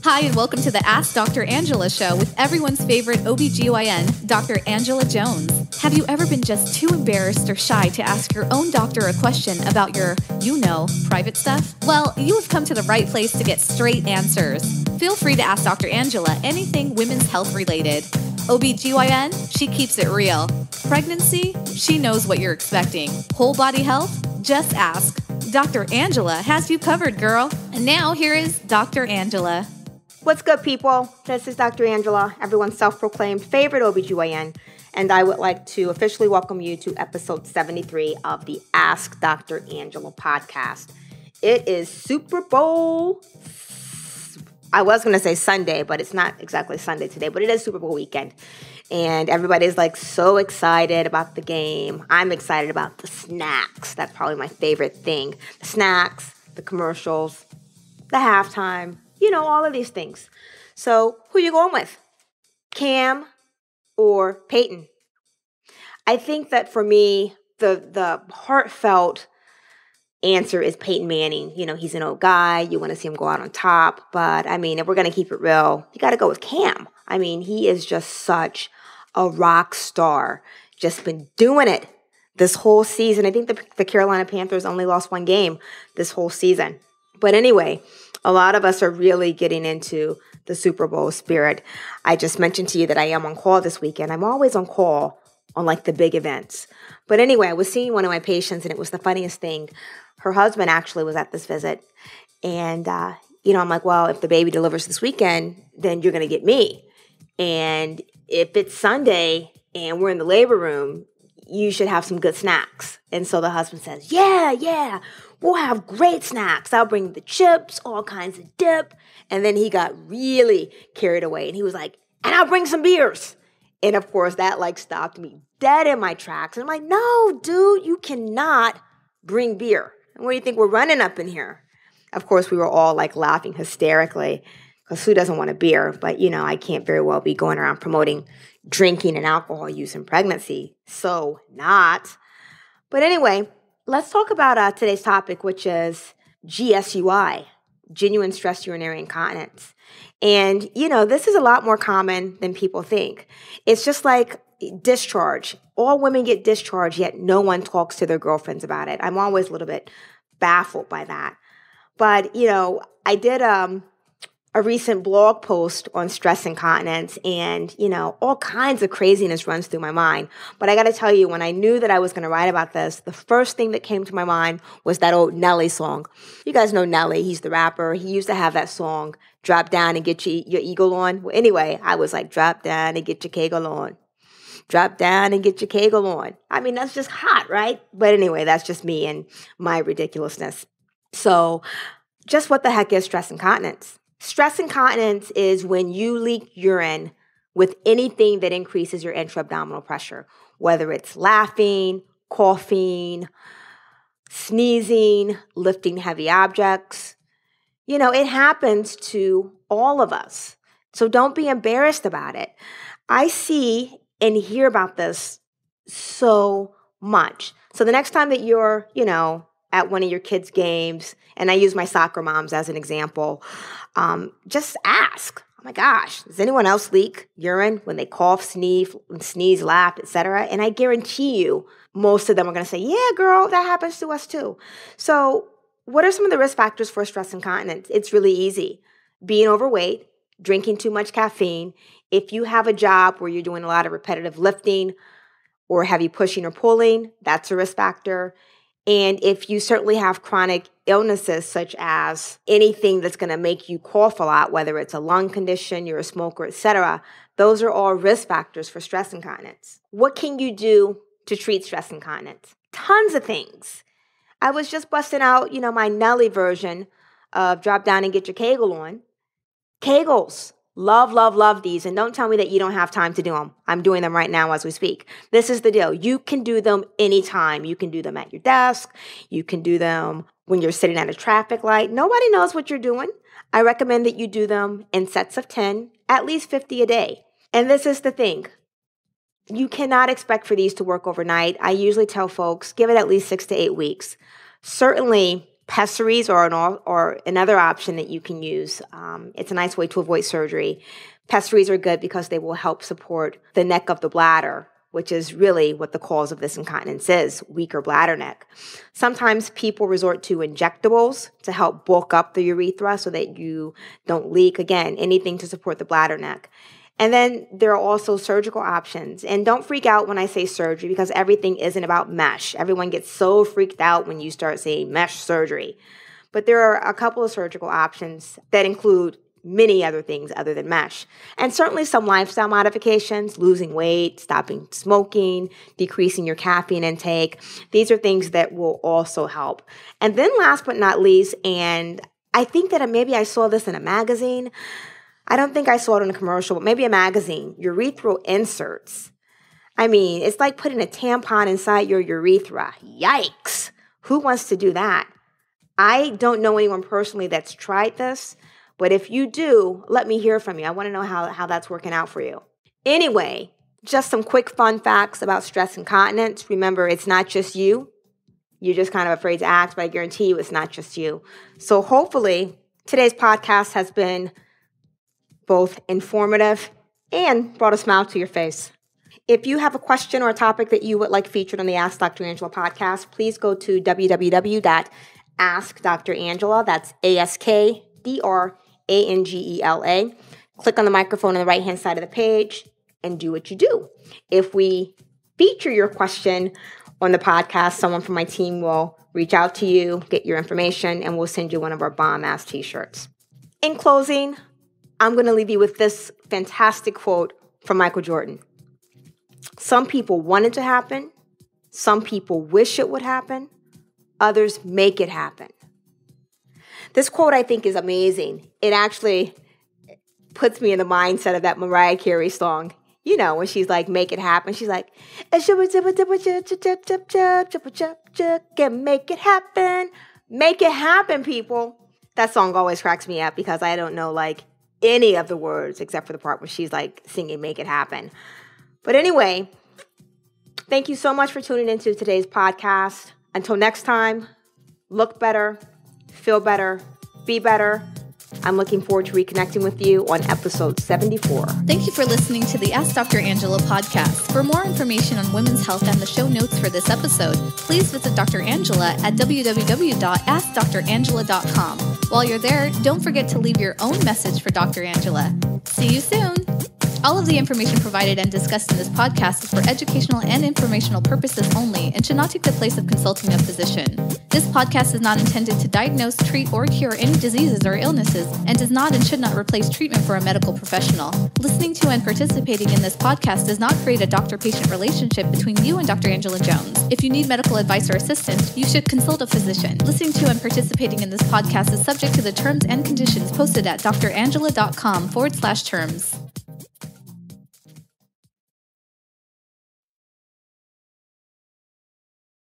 Hi, and welcome to the Ask Dr. Angela show with everyone's favorite OBGYN, Dr. Angela Jones. Have you ever been just too embarrassed or shy to ask your own doctor a question about your, private stuff? Well, you have come to the right place to get straight answers. Feel free to ask Dr. Angela anything women's health related. OBGYN, she keeps it real. Pregnancy, she knows what you're expecting. Whole body health, just ask. Dr. Angela has you covered, girl. And now here is Dr. Angela. What's good, people? This is Dr. Angela, everyone's self-proclaimed favorite OBGYN, and I would like to officially welcome you to episode 73 of the Ask Dr. Angela podcast. It is Super Bowl. I was going to say Sunday, but it's not exactly Sunday today, but it is Super Bowl weekend. And everybody's so excited about the game. I'm excited about the snacks. That's probably my favorite thing. The snacks, the commercials, the halftime, all of these things. So who you going with? Cam or Peyton? I think that for me, the heartfelt answer is Peyton Manning. He's an old guy. You want to see him go out on top. But, if we're going to keep it real, you got to go with Cam. He is just such a rock star. Just been doing it this whole season. I think the Carolina Panthers only lost one game this whole season. But anyway, a lot of us are really getting into the Super Bowl spirit. I just mentioned to you that I am on call this weekend. I'm always on call on the big events. But anyway, I was seeing one of my patients, and it was the funniest thing. Her husband actually was at this visit. And, I'm like, well, if the baby delivers this weekend, then you're going to get me. And if it's Sunday and we're in the labor room, you should have some good snacks. And so the husband says, yeah, we'll have great snacks. I'll bring the chips, all kinds of dip. And then he got really carried away. And he was like, and I'll bring some beers. And of course, that stopped me dead in my tracks. And I'm like, no, dude, you cannot bring beer. And what do you think we're running up in here? Of course, we were all laughing hysterically because who doesn't want a beer? But, I can't very well be going around promoting drinking and alcohol use in pregnancy. So not. But anyway, let's talk about today's topic, which is GSUI, genuine stress urinary incontinence. And, this is a lot more common than people think. It's just like discharge. All women get discharged, yet no one talks to their girlfriends about it. I'm always a little bit baffled by that. But, I did a recent blog post on stress incontinence, and, all kinds of craziness runs through my mind. But I got to tell you, when I knew that I was going to write about this, the first thing that came to my mind was that old Nelly song. You guys know Nelly. He's the rapper. He used to have that song, Drop Down and Get Your Eagle On. Well, anyway, I was like, drop down and get your kegel on. Drop down and get your kegel on. That's just hot, right? But anyway, that's just me and my ridiculousness. So just what the heck is stress incontinence? Stress incontinence is when you leak urine with anything that increases your intra-abdominal pressure, whether it's laughing, coughing, sneezing, lifting heavy objects. It happens to all of us. So don't be embarrassed about it. I see and hear about this so much. So the next time that you're, at one of your kids' games, and I use my soccer moms as an example, just ask, oh my gosh, does anyone else leak urine when they cough, sneeze, laugh, etc.? And I guarantee you, most of them are going to say, yeah, girl, that happens to us too. So what are some of the risk factors for stress incontinence? It's really easy. Being overweight, drinking too much caffeine. If you have a job where you're doing a lot of repetitive lifting or heavy pushing or pulling, that's a risk factor. And if you certainly have chronic illnesses such as anything that's going to make you cough a lot, whether it's a lung condition, you're a smoker, etc., those are all risk factors for stress incontinence. What can you do to treat stress incontinence? Tons of things. I was just busting out, my Nelly version of drop down and get your Kegel on. Kegels. Love, love, love these. And don't tell me that you don't have time to do them. I'm doing them right now as we speak. This is the deal. You can do them anytime. You can do them at your desk. You can do them when you're sitting at a traffic light. Nobody knows what you're doing. I recommend that you do them in sets of 10, at least 50 a day. And this is the thing. You cannot expect for these to work overnight. I usually tell folks, give it at least 6 to 8 weeks. Certainly, Pessaries or another option that you can use. It's a nice way to avoid surgery. Pessaries are good because they will help support the neck of the bladder, which is really what the cause of this incontinence is, weaker bladder neck. Sometimes people resort to injectables to help bulk up the urethra so that you don't leak. Again, anything to support the bladder neck. And then there are also surgical options. And don't freak out when I say surgery because everything isn't about mesh. Everyone gets so freaked out when you start saying mesh surgery. But there are a couple of surgical options that include many other things other than mesh. And certainly some lifestyle modifications, losing weight, stopping smoking, decreasing your caffeine intake. These are things that will also help. And then last but not least, and I think that maybe I saw this in a magazine. I don't think I saw it in a commercial, but maybe a magazine. Urethral inserts. I mean, it's like putting a tampon inside your urethra. Yikes. Who wants to do that? I don't know anyone personally that's tried this, but if you do, let me hear from you. I want to know how that's working out for you. Anyway, just some quick fun facts about stress incontinence. Remember, it's not just you. You're just kind of afraid to ask, but I guarantee you it's not just you. So hopefully today's podcast has been both informative and brought a smile to your face. If you have a question or a topic that you would like featured on the Ask Dr. Angela podcast, please go to www.askdrangela. That's AskDrAngela. Click on the microphone on the right-hand side of the page and do what you do. If we feature your question on the podcast, someone from my team will reach out to you, get your information, and we'll send you one of our bomb-ass t-shirts. In closing, I'm going to leave you with this fantastic quote from Michael Jordan. Some people want it to happen. Some people wish it would happen. Others make it happen. This quote, I think, is amazing. It actually puts me in the mindset of that Mariah Carey song. You know, when she's like, make it happen. She's like, can make it happen. Make it happen, people. That song always cracks me up because I don't know, like, any of the words except for the part where she's like singing Make It Happen. But anyway, thank you so much for tuning into today's podcast. Until next time, look better, feel better, be better. I'm looking forward to reconnecting with you on episode 74. Thank you for listening to the Ask Dr. Angela podcast. For more information on women's health and the show notes for this episode, please visit Dr. Angela at www.askdrangela.com. While you're there, don't forget to leave your own message for Dr. Angela. See you soon. All of the information provided and discussed in this podcast is for educational and informational purposes only and should not take the place of consulting a physician. This podcast is not intended to diagnose, treat, or cure any diseases or illnesses and does not and should not replace treatment for a medical professional. Listening to and participating in this podcast does not create a doctor-patient relationship between you and Dr. Angela Jones. If you need medical advice or assistance, you should consult a physician. Listening to and participating in this podcast is subject to the terms and conditions posted at drangela.com/terms.